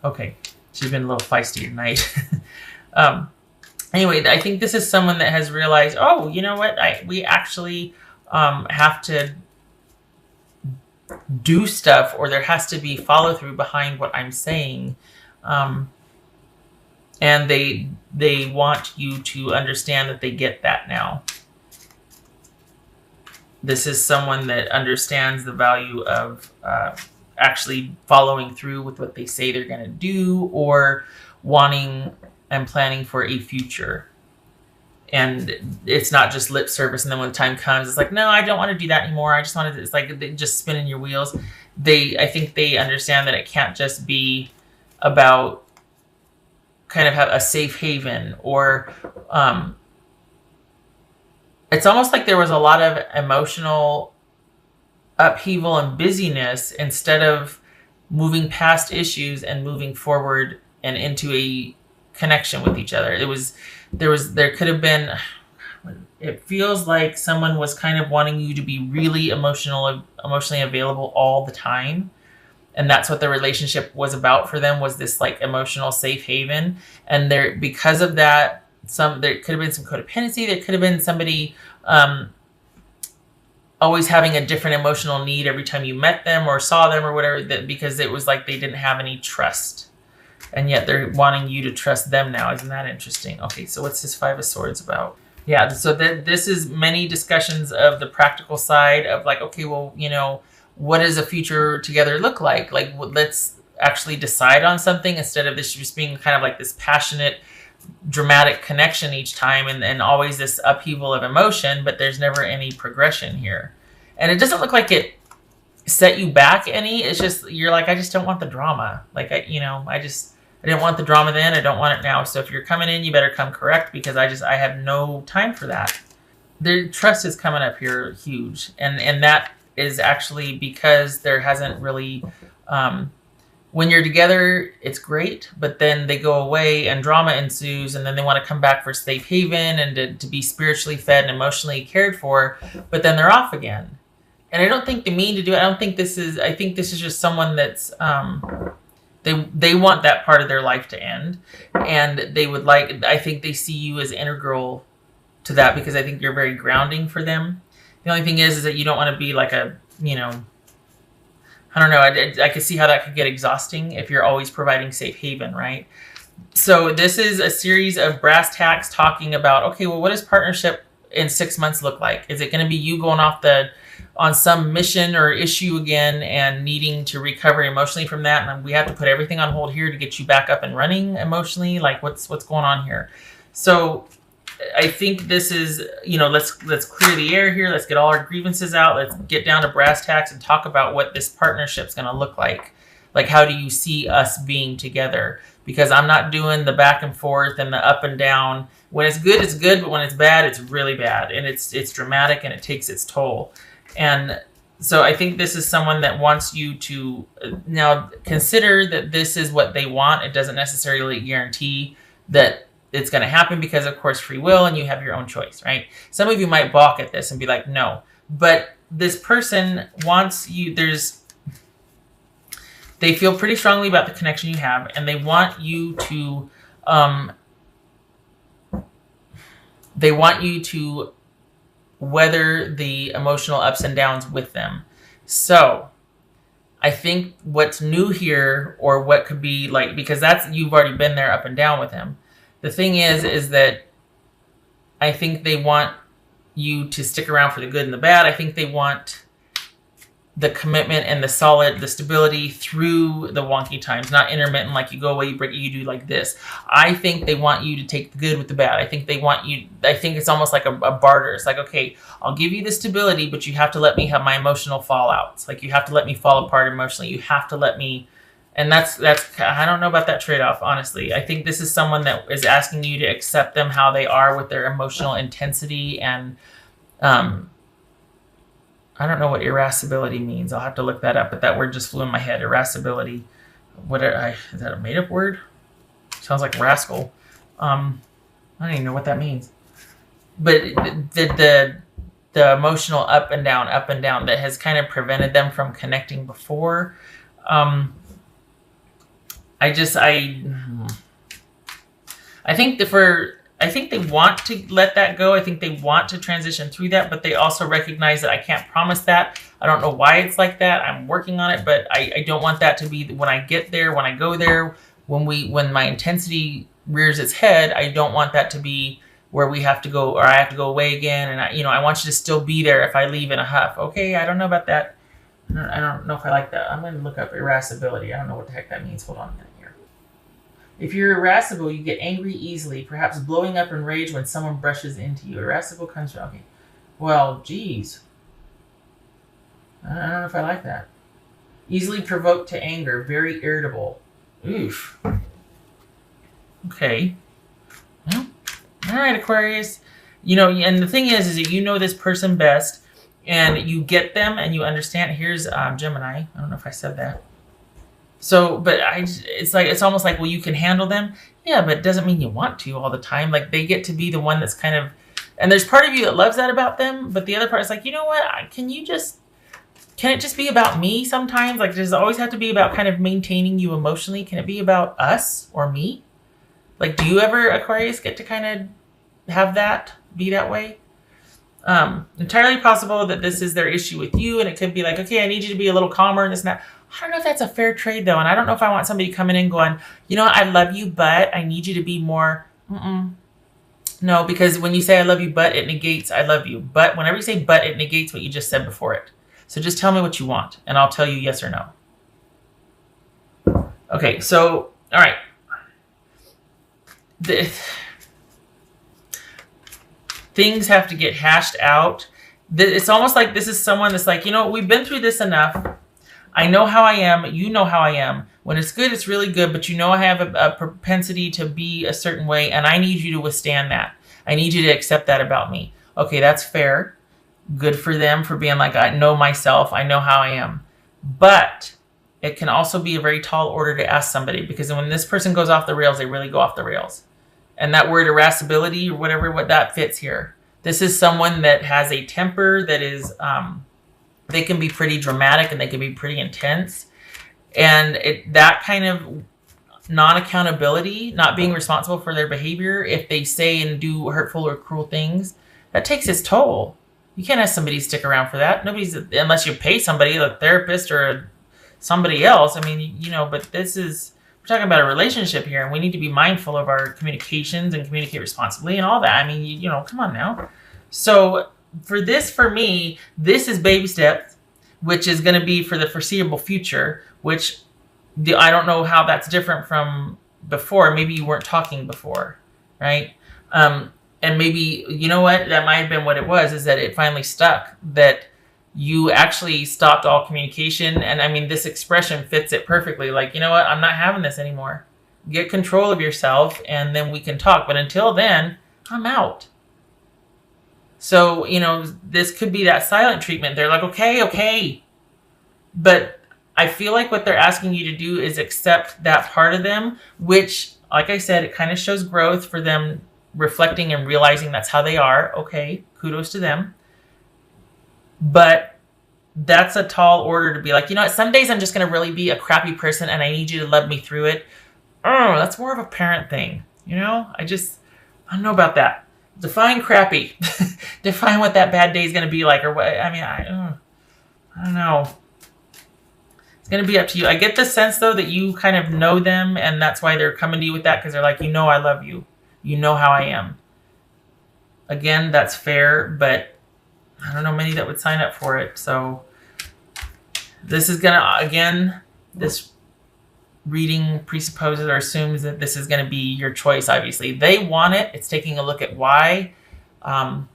Okay, she's been a little feisty tonight. um, anyway, I think this is someone that has realized, oh, you know what? We actually have to do stuff, or there has to be follow through behind what I'm saying. And they want you to understand that they get that now. This is someone that understands the value of actually following through with what they say they're going to do, or wanting and planning for a future. And it's not just lip service, and then when the time comes, it's like, no, I don't want to do that anymore. I just want to. It's like they just spinning your wheels. I think they understand that it can't just be about kind of have a safe haven, or it's almost like there was a lot of emotional upheaval and busyness instead of moving past issues and moving forward and into a connection with each other. There could have been, it feels like someone was kind of wanting you to be really emotionally available all the time. And that's what the relationship was about for them, was this like emotional safe haven. And because of that, there could have been some codependency. There could have been somebody always having a different emotional need every time you met them or saw them or whatever, because it was like they didn't have any trust. And yet they're wanting you to trust them now. Isn't that interesting? Okay, so what's this Five of Swords about? Yeah, so this is many discussions of the practical side of like, okay, well, what does a future together look like? Like, let's actually decide on something instead of this just being kind of like this passionate, dramatic connection each time, and always this upheaval of emotion, but there's never any progression here. And it doesn't look like it set you back any. It's just, you're like, I just don't want the drama. Like, I didn't want the drama then. I don't want it now. So if you're coming in, you better come correct, because I have no time for that. Their trust is coming up here huge. And that is actually because there hasn't really, when you're together, it's great, but then they go away and drama ensues, and then they want to come back for safe haven and to be spiritually fed and emotionally cared for, but then they're off again. And I don't think they mean to do it. I think this is just someone that's, they want that part of their life to end, and I think they see you as integral to that, because I think you're very grounding for them. The only thing is that you don't want to be like I don't know. I could see how that could get exhausting if you're always providing safe haven, right? So this is a series of brass tacks talking about, okay, well, what does partnership in 6 months look like? Is it going to be you going off on some mission or issue again and needing to recover emotionally from that, and we have to put everything on hold here to get you back up and running emotionally? Like, what's going on here? So I think this is, let's clear the air here. Let's get all our grievances out. Let's get down to brass tacks and talk about what this partnership's going to look like. Like, how do you see us being together? Because I'm not doing the back and forth and the up and down. When it's good, it's good, but when it's bad, it's really bad, and it's dramatic, and it takes its toll. And so I think this is someone that wants you to now consider that this is what they want. It doesn't necessarily guarantee that it's going to happen, because of course free will, and you have your own choice, right? Some of you might balk at this and be like, no, but this person wants you. They feel pretty strongly about the connection you have, and they want you to weather the emotional ups and downs with them. So I think what's new here, or what could be like, because you've already been there up and down with him. The thing is that I think they want you to stick around for the good and the bad. I think they want the commitment and the stability through the wonky times, not intermittent, like you go away, you break, you do like this. I think they want you to take the good with the bad. I think it's almost like a barter. It's like, okay, I'll give you the stability, but you have to let me have my emotional fallouts. Like, you have to let me fall apart emotionally. You have to let me, and that's, I don't know about that trade-off, honestly. I think this is someone that is asking you to accept them how they are with their emotional intensity, and, I don't know what irascibility means. I'll have to look that up, but that word just flew in my head. Irascibility. Is that a made-up word? Sounds like rascal. I don't even know what that means. But the emotional up and down that has kind of prevented them from connecting before. I think I think they want to let that go. I think they want to transition through that, but they also recognize that I can't promise that. I don't know why it's like that. I'm working on it, but I don't want that to be when I get there, when I go there, when my intensity rears its head. I don't want that to be where we have to go, or I have to go away again. And I want you to still be there if I leave in a huff. Okay, I don't know about that. I don't know if I like that. I'm going to look up irascibility. I don't know what the heck that means. Hold on a minute here. If you're irascible, you get angry easily, perhaps blowing up in rage when someone brushes into you. Irascible comes from... Okay. Well, geez. I don't know if I like that. Easily provoked to anger. Very irritable. Oof. Okay. Well, all right, Aquarius. And the thing is that you know this person best, and you get them, and you understand. Here's Gemini. I don't know if I said that. So, but it's almost like, well, you can handle them. Yeah, but it doesn't mean you want to all the time. Like, they get to be the one that's kind of, and there's part of you that loves that about them, but the other part is like, you know what? Can it just be about me sometimes? Like, does it always have to be about kind of maintaining you emotionally? Can it be about us or me? Like, do you ever, Aquarius, get to kind of have that, be that way? Entirely possible that this is their issue with you, and it could be like, okay, I need you to be a little calmer and this and that. I don't know if that's a fair trade, though, and I don't know if I want somebody coming in going, you know, I love you, but I need you to be more, No, because when you say I love you, but, it negates I love you. But whenever you say but, it negates what you just said before it. So just tell me what you want, and I'll tell you yes or no. Okay, so, all right. Things have to get hashed out. It's almost like this is someone that's like, you know, we've been through this enough. I know how I am. You know how I am. When it's good, it's really good. But you know I have a propensity to be a certain way, and I need you to withstand that. I need you to accept that about me. Okay, that's fair. Good for them for being like, I know myself. I know how I am. But it can also be a very tall order to ask somebody, because when this person goes off the rails, they really go off the rails. And that word irascibility or whatever, what that fits here. This is someone that has a temper that is, they can be pretty dramatic and they can be pretty intense. And that kind of non-accountability, not being responsible for their behavior, if they say and do hurtful or cruel things, that takes its toll. You can't ask somebody to stick around for that. Unless you pay somebody, a therapist or somebody else. I mean, but we're talking about a relationship here, and we need to be mindful of our communications and communicate responsibly and all that. I mean, come on now. So for me, this is baby steps, which is going to be for the foreseeable future, which I don't know how that's different from before. Maybe you weren't talking before, right? And maybe, you know what, that might have been what it was, is that it finally stuck, that you actually stopped all communication. And I mean, this expression fits it perfectly. Like, you know what, I'm not having this anymore. Get control of yourself, and then we can talk. But until then, I'm out. So, this could be that silent treatment. They're like, okay. But I feel like what they're asking you to do is accept that part of them, which, like I said, it kind of shows growth for them, reflecting and realizing that's how they are. Okay, kudos to them. But that's a tall order to be like, you know what, some days I'm just going to really be a crappy person and I need you to love me through it. Oh, that's more of a parent thing. I don't know about that. Define crappy. Define what that bad day is going to be like, or what. I mean, I don't know. It's going to be up to you. I get the sense, though, that you kind of know them, and that's why they're coming to you with that, because they're like, I love you. You know how I am. Again, that's fair, but I don't know many that would sign up for it. So this is going to, again, this reading presupposes or assumes that this is going to be your choice. Obviously, they want it. It's taking a look at why, and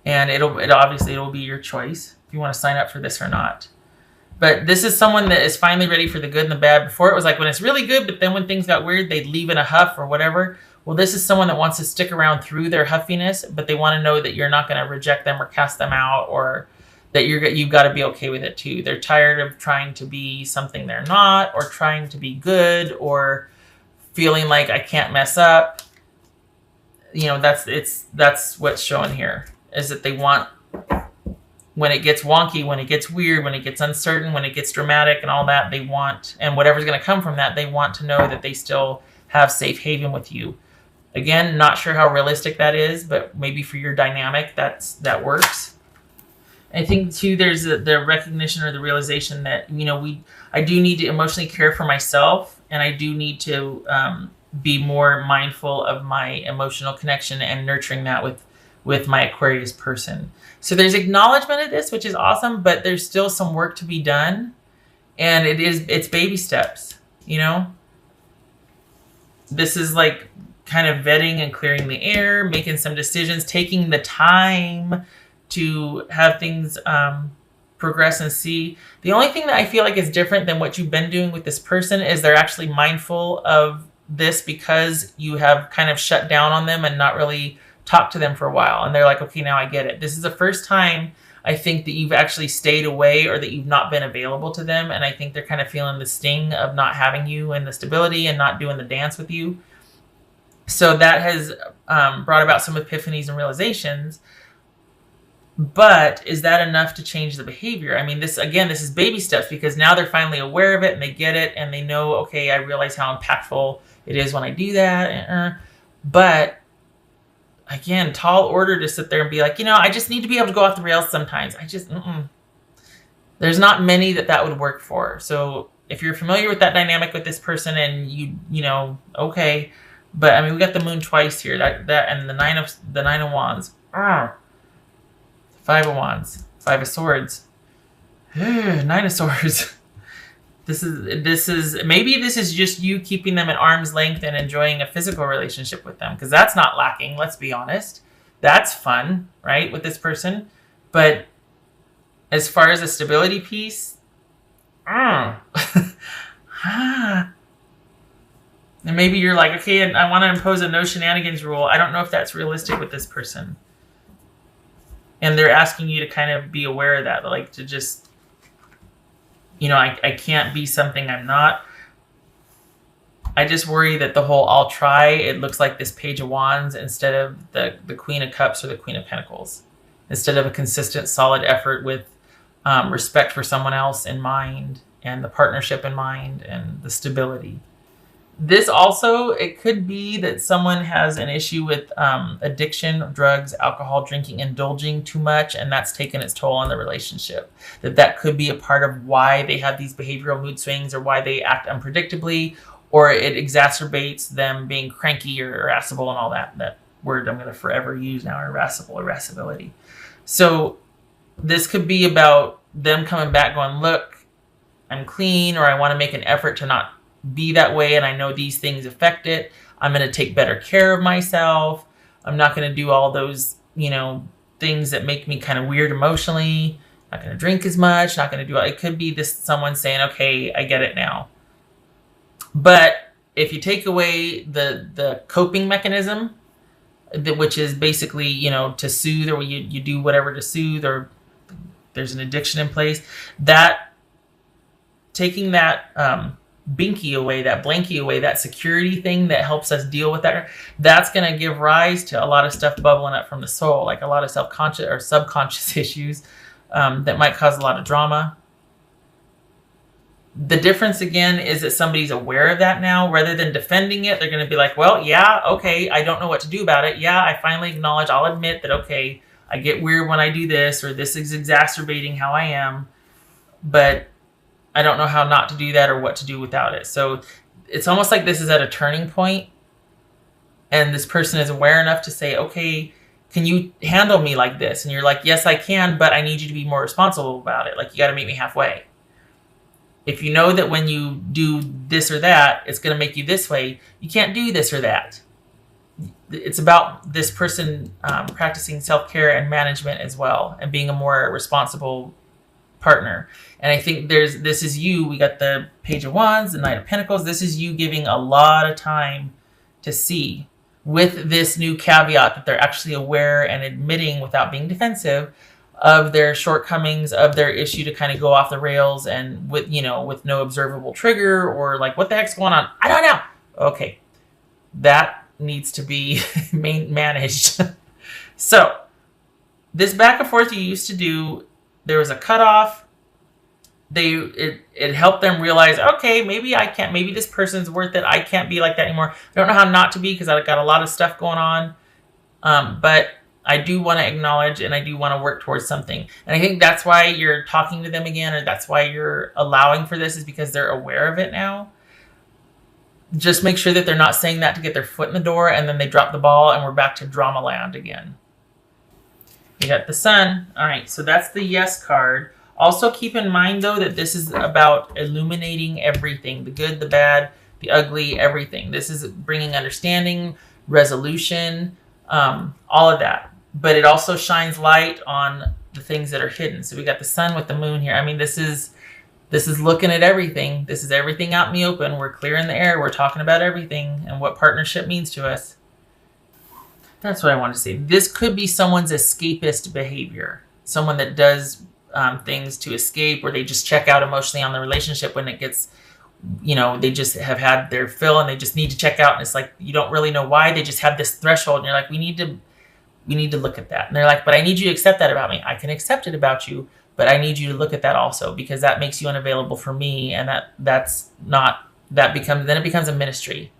it'll be your choice if you want to sign up for this or not. But this is someone that is finally ready for the good and the bad. Before, it was like when it's really good, but then when things got weird, they'd leave in a huff or whatever. Well, this is someone that wants to stick around through their huffiness, but they want to know that you're not going to reject them or cast them out, or that you've got to be okay with it too. They're tired of trying to be something they're not, or trying to be good, or feeling like I can't mess up. That's what's showing here, is that they want when it gets wonky, when it gets weird, when it gets uncertain, when it gets dramatic and all that, they want, and whatever's going to come from that, they want to know that they still have safe haven with you. Again, not sure how realistic that is, but maybe for your dynamic, that works. I think too, there's the recognition or the realization that, I do need to emotionally care for myself, and I do need to be more mindful of my emotional connection and nurturing that with my Aquarius person. So there's acknowledgement of this, which is awesome, but there's still some work to be done. And it's baby steps, This is like kind of vetting and clearing the air, making some decisions, taking the time to have things progress and see. The only thing that I feel like is different than what you've been doing with this person is they're actually mindful of this because you have kind of shut down on them and not really talked to them for a while. And they're like, okay, now I get it. This is the first time I think that you've actually stayed away or that you've not been available to them. And I think they're kind of feeling the sting of not having you and the stability and not doing the dance with you. So that has brought about some epiphanies and realizations. But is that enough to change the behavior? I mean, this is baby steps, because now they're finally aware of it and they get it and they know, okay, I realize how impactful it is when I do that. But again, tall order to sit there and be like, I just need to be able to go off the rails sometimes. There's not many that would work for. So if you're familiar with that dynamic with this person and okay. But I mean, we got the moon twice here, that and the nine of wands. 5 of wands, 5 of swords, 9 of swords. This is just you keeping them at arm's length and enjoying a physical relationship with them, because that's not lacking. Let's be honest. That's fun, right, with this person. But as far as the stability piece, and maybe you're like, okay, I want to impose a no shenanigans rule. I don't know if that's realistic with this person. And they're asking you to kind of be aware of that, like to just, I can't be something I'm not. I just worry that the whole I'll try, it looks like this Page of Wands instead of the Queen of Cups or the Queen of Pentacles. Instead of a consistent, solid effort with respect for someone else in mind and the partnership in mind and the stability. This also, it could be that someone has an issue with addiction, drugs, alcohol, drinking, indulging too much, and that's taken its toll on the relationship. That could be a part of why they have these behavioral mood swings or why they act unpredictably, or it exacerbates them being cranky or irascible and all that. That word I'm going to forever use now, irascibility. So this could be about them coming back going, look, I'm clean, or I want to make an effort to not be that way, and I know these things affect it. I'm going to take better care of myself. I'm not going to do all those, things that make me kind of weird emotionally. Not going to drink as much. Not going to do it. Could be this someone saying, okay, I get it now. But if you take away the coping mechanism, which is basically, to soothe, or you do whatever to soothe, or there's an addiction in place, that taking that binky away, that blankie away, that security thing that helps us deal with that, that's going to give rise to a lot of stuff bubbling up from the soul, like a lot of self-conscious or subconscious issues that might cause a lot of drama. The difference, again, is that somebody's aware of that now. Rather than defending it, they're going to be like, well, yeah, okay, I don't know what to do about it. Yeah, I finally acknowledge, I'll admit that, okay, I get weird when I do this, or this is exacerbating how I am, but I don't know how not to do that or what to do without it. So it's almost like this is at a turning point, and this person is aware enough to say, okay, can you handle me like this? And you're like, yes, I can, but I need you to be more responsible about it. Like, you got to meet me halfway. If you know that when you do this or that, it's going to make you this way, you can't do this or that. It's about this person practicing self-care and management as well, and being a more responsible partner. And I think this is you. We got the Page of Wands, the Knight of Pentacles. This is you giving a lot of time to see, with this new caveat that they're actually aware and admitting without being defensive of their shortcomings, of their issue to kind of go off the rails, and with no observable trigger, or like, what the heck's going on? I don't know. Okay. That needs to be managed. So this back and forth you used to do, there was a cutoff. It helped them realize, okay, maybe I can't, maybe this person's worth it. I can't be like that anymore. I don't know how not to be because I've got a lot of stuff going on. But I do want to acknowledge and I do want to work towards something. And I think that's why you're talking to them again, or that's why you're allowing for this, is because they're aware of it now. Just make sure that they're not saying that to get their foot in the door and then they drop the ball and we're back to drama land again. You got the Sun. All right, so that's the yes card. Also keep in mind, though, that this is about illuminating everything, the good, the bad, the ugly, everything. This is bringing understanding, resolution, all of that. But it also shines light on the things that are hidden. So we got the Sun with the Moon here. I mean, this is looking at everything. This is everything out in the open. We're clearing the air. We're talking about everything and what partnership means to us. That's what I want to say. This could be someone's escapist behavior. Someone that does things to escape, or they just check out emotionally on the relationship when it gets, they just have had their fill and they just need to check out. And it's like, you don't really know why. They just have this threshold and you're like, we need to look at that. And they're like, but I need you to accept that about me. I can accept it about you, but I need you to look at that also, because that makes you unavailable for me. And then it becomes a ministry,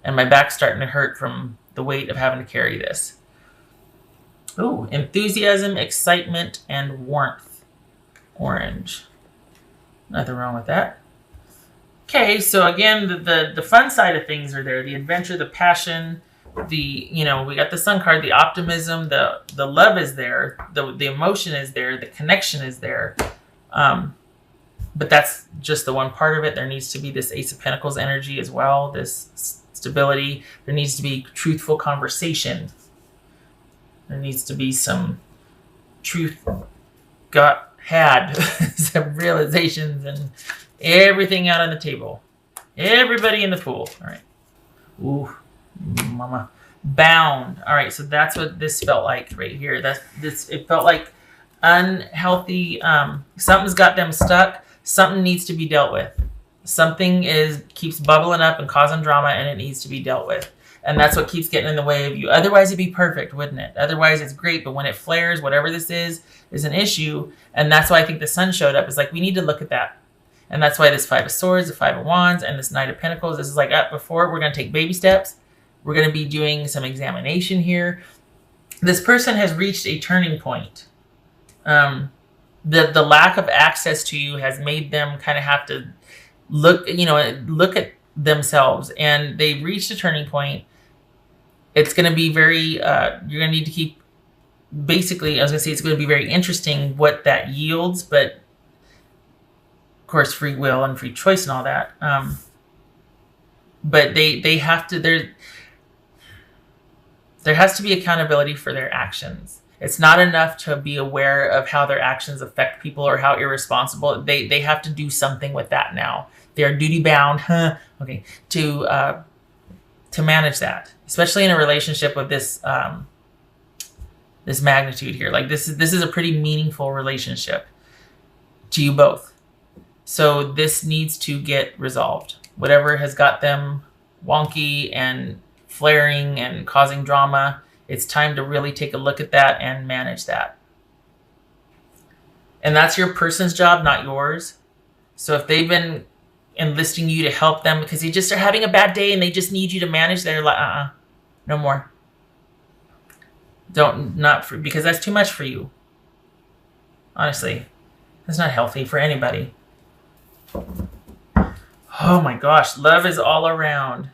and my back's starting to hurt from the weight of having to carry this. Ooh, enthusiasm, excitement, and warmth. Orange. Nothing wrong with that. Okay, so again, the fun side of things are there. The adventure, the passion, we got the Sun card, the optimism, the love is there, the emotion is there, the connection is there. But that's just the one part of it. There needs to be this Ace of Pentacles energy as well, this stability. There needs to be truthful conversation. There needs to be some truth had some realizations and everything out on the table. Everybody in the pool. All right. Ooh, mama. Bound. All right, so that's what this felt like right here. It felt like unhealthy. Something's got them stuck. Something needs to be dealt with. Something keeps bubbling up and causing drama, and it needs to be dealt with. And that's what keeps getting in the way of you. Otherwise, it'd be perfect, wouldn't it? Otherwise, it's great. But when it flares, whatever this is an issue. And that's why I think the Sun showed up. It's like, we need to look at that. And that's why this Five of Swords, the Five of Wands, and this Knight of Pentacles, this is like, before we're going to take baby steps. We're going to be doing some examination here. This person has reached a turning point. The lack of access to you has made them kind of have to look at themselves. And they've reached a turning point. It's going to be very, you're going to need to keep, basically, I was going to say it's going to be very interesting what that yields, but of course, free will and free choice and all that. But they have to, there has to be accountability for their actions. It's not enough to be aware of how their actions affect people or how irresponsible. They have to do something with that now. They are duty bound, to manage that, especially in a relationship with this this magnitude here. Like this is a pretty meaningful relationship to you both. So this needs to get resolved. Whatever has got them wonky and flaring and causing drama, it's time to really take a look at that and manage that. And that's your person's job, not yours. So if they've been enlisting you to help them because they just are having a bad day and they just need you to manage, they're like, no more. Because that's too much for you. Honestly, that's not healthy for anybody. Oh my gosh, love is all around.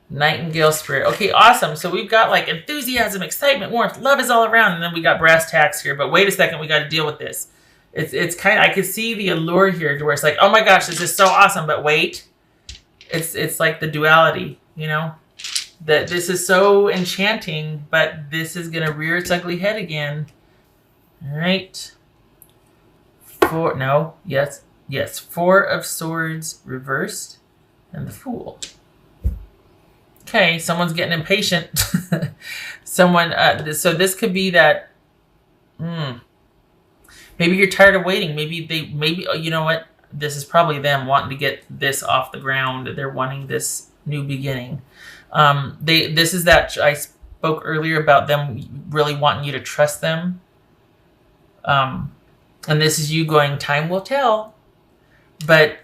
Nightingale spirit. Okay, awesome. So we've got like enthusiasm, excitement, warmth, love is all around, and then we got brass tacks here. But wait a second, we got to deal with this. It's kind of, I could see the allure here to where it's like, oh my gosh, this is so awesome. But wait, it's like the duality, that this is so enchanting, but this is gonna rear its ugly head again. All right. Four of Swords reversed, and the Fool. Okay, someone's getting impatient. So this could be that. Maybe you're tired of waiting. Maybe you know what? This is probably them wanting to get this off the ground. They're wanting this new beginning. This is that I spoke earlier about them really wanting you to trust them. And this is you going, time will tell. But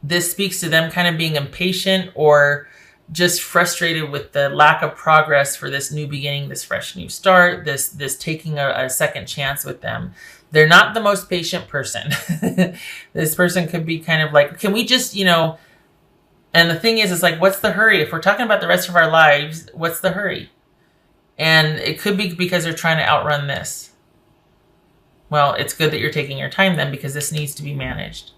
this speaks to them kind of being impatient or just frustrated with the lack of progress for this new beginning, this fresh new start, this taking a second chance with them. They're not the most patient person. This person could be kind of like, can we just, and the thing is like, what's the hurry? If we're talking about the rest of our lives, what's the hurry? And it could be because they're trying to outrun this. Well, it's good that you're taking your time then, because this needs to be managed.